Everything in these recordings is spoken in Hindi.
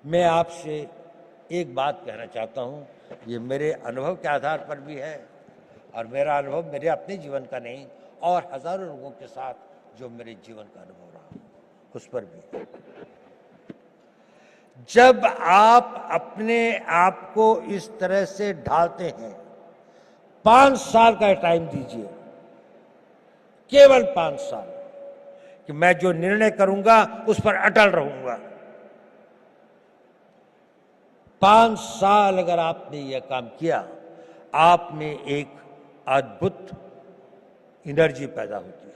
मैं आपसे एक बात कहना चाहता हूँ, ये मेरे अनुभव के आधार पर भी है और मेरा अनुभव मेरे अपने जीवन का नहीं और हजारों लोगों के साथ जो मेरे जीवन का अनुभव रहा उस पर भी है। जब आप अपने आप को इस तरह से ढालते हैं, 5 साल का टाइम दीजिए, केवल 5 साल, कि मैं जो निर्णय करूंगा उस पर अटल रहूंगा। 5 साल अगर आपने यह काम किया, आप में एक अद्भुत एनर्जी पैदा होती है।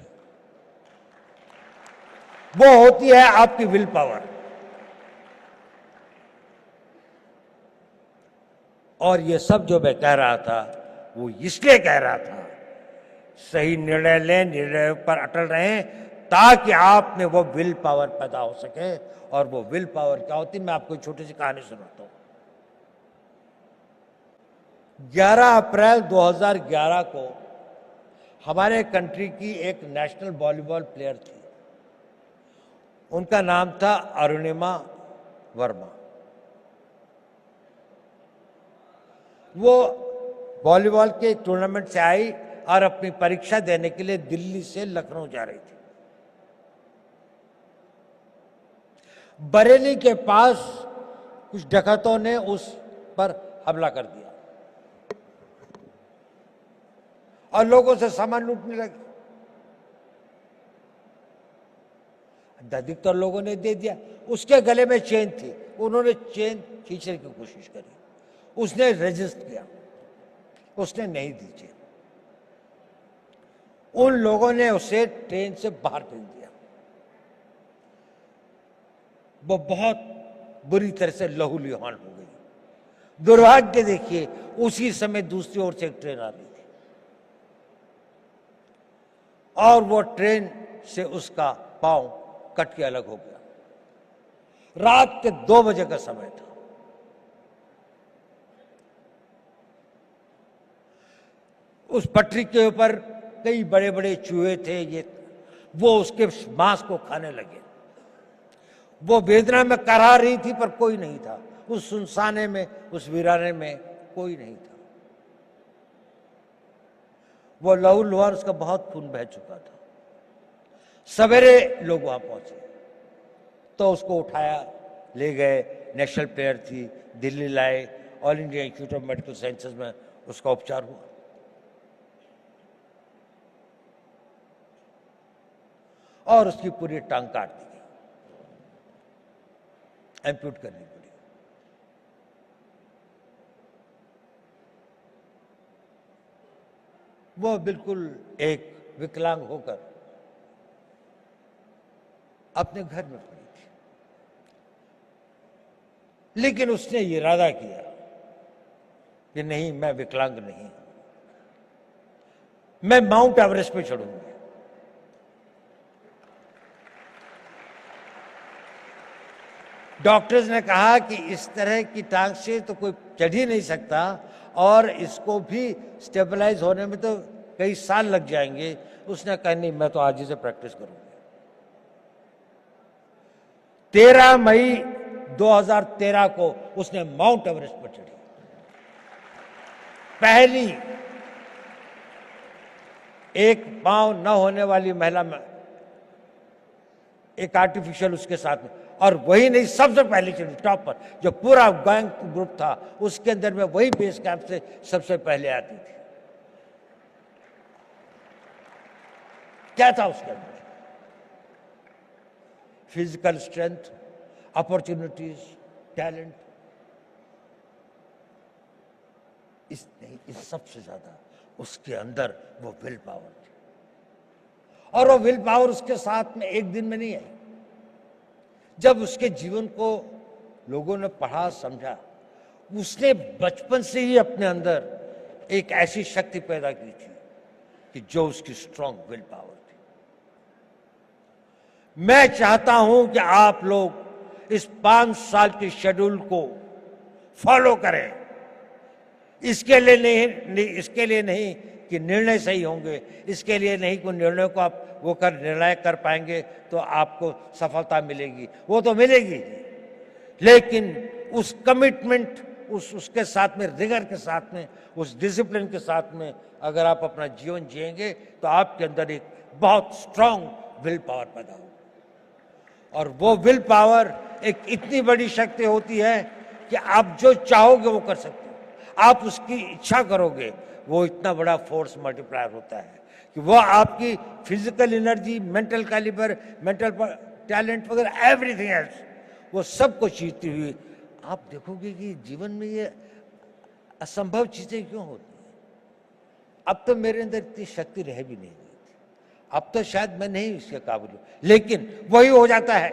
वो होती है आपकी विल पावर। और ये सब जो मैं कह रहा था वो इसलिए कह रहा था, सही निर्णय लें, निर्णय पर अटल रहें, ताकि आप में वो विल पावर पैदा हो सके। और वो विल पावर क्या होती है, मैं आपको एक छोटी सी कहानी सुनाता हूं। 11 अप्रैल 2011 को हमारे कंट्री की एक नेशनल वॉलीबॉल प्लेयर थी, उनका नाम था अरुणिमा वर्मा। वो वॉलीबॉल के टूर्नामेंट से आई और अपनी परीक्षा देने के लिए दिल्ली से लखनऊ जा रही थी। बरेली के पास कुछ डकैतों ने उस पर हमला कर दिया और लोगों से सामान लूटने लगे। अधिकतर लोगों ने दे दिया। उसके गले में चेन थी, उन्होंने चेन खींचने की कोशिश करी, उसने रेजिस्ट किया, उसने नहीं दी चेन। उन लोगों ने उसे ट्रेन से बाहर फेंक दिया। वो बहुत बुरी तरह से लहूलुहान हो गई। दुर्भाग्य देखिए, उसी समय दूसरी ओर से एक ट्रेन आ रही थी और वो ट्रेन से उसका पांव कट के अलग हो गया। रात के 2 बजे का समय था। उस पटरी के ऊपर कई बड़े बड़े चूहे थे, वो उसके मांस को खाने लगे। वो वेदना में कराह रही थी पर कोई नहीं था। उस सुनसाने में, उस वीराने में कोई नहीं था। वो लहूलुहान, उसका बहुत खून बह चुका था। सवेरे लोग वहां पहुंचे तो उसको उठाया, ले गए। नेशनल प्लेयर थी, दिल्ली लाए, all India institute of medical sciences में उसका उपचार हुआ और उसकी पूरी टांग काट दी गई, एम्प्यूट करनी पड़ी। वो बिल्कुल एक विकलांग होकर अपने घर में पड़ी थी, लेकिन उसने ये इरादा किया कि नहीं, मैं विकलांग नहीं, मैं माउंट एवरेस्ट पे चढ़ूंगी। डॉक्टर्स ने कहा कि इस तरह की टांग से तो कोई चढ़ ही नहीं सकता और इसको भी स्टेबलाइज होने में तो कई साल लग जाएंगे। उसने कहा नहीं, मैं तो आज ही से प्रैक्टिस करूंगी। 13 मई 2013 को उसने माउंट एवरेस्ट पर चढ़ी। पहली एक पांव न होने वाली महिला में एक आर्टिफिशियल उसके साथ में, और वही नहीं, सबसे पहले चढ़ी टॉप पर। जो पूरा गैंग ग्रुप था उसके अंदर में वही बेस कैंप से सबसे पहले आती थी। क्या था उसके अंदर? Physical strength, opportunities, talent. इस सबसे ज्यादा उसके अंदर वो विल पावर थी। और वो विल पावर उसके साथ में एक दिन में नहीं आई। जब उसके जीवन को लोगों ने पढ़ा, समझा, उसने बचपन से ही अपने अंदर एक ऐसी शक्ति पैदा की थी कि जो उसकी स्ट्रांग विल पावर थी। मैं चाहता हूं कि आप लोग इस 5 साल के शेड्यूल को फॉलो करें। इसके लिए नहीं कि निर्णय सही होंगे, इसके लिए नहीं कि निर्णय को आप निर्णय कर पाएंगे तो आपको सफलता मिलेगी, वो तो मिलेगी, लेकिन उस कमिटमेंट, उसके साथ में, रिगर के साथ में, उस डिसिप्लिन के साथ में अगर आप अपना जीवन जिएंगे तो आपके अंदर एक बहुत स्ट्रांग विल पावर पैदा होगा। और वो विल पावर एक इतनी बड़ी शक्ति होती है कि आप जो चाहोगे वो कर सकते हो। आप उसकी इच्छा करोगे, वो इतना बड़ा फोर्स मल्टीप्लायर होता है कि वो आपकी physical energy, mental calibre, mental talent वगैरह, एवरीथिंग एल्स, वो सब को जीतती हुई आप देखोगे कि जीवन में ये असंभव चीजें क्यों होती हैं। अब तो मेरे अंदर इतनी शक्ति रह भी नहीं गई थी, अब तो शायद मैं नहीं इसके काबिल हूं, लेकिन वही हो जाता है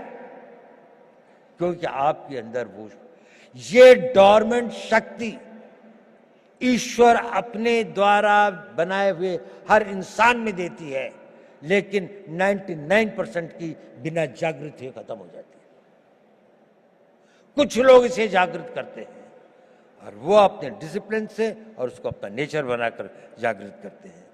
क्योंकि आपके अंदर वो ये डोरमेंट शक्ति ईश्वर अपने द्वारा बनाए हुए हर इंसान में देती है, लेकिन 99% की बिना जागृत हुए खत्म हो जाती है। कुछ लोग इसे जागृत करते हैं और वो अपने डिसिप्लिन से और उसको अपना नेचर बनाकर जागृत करते हैं।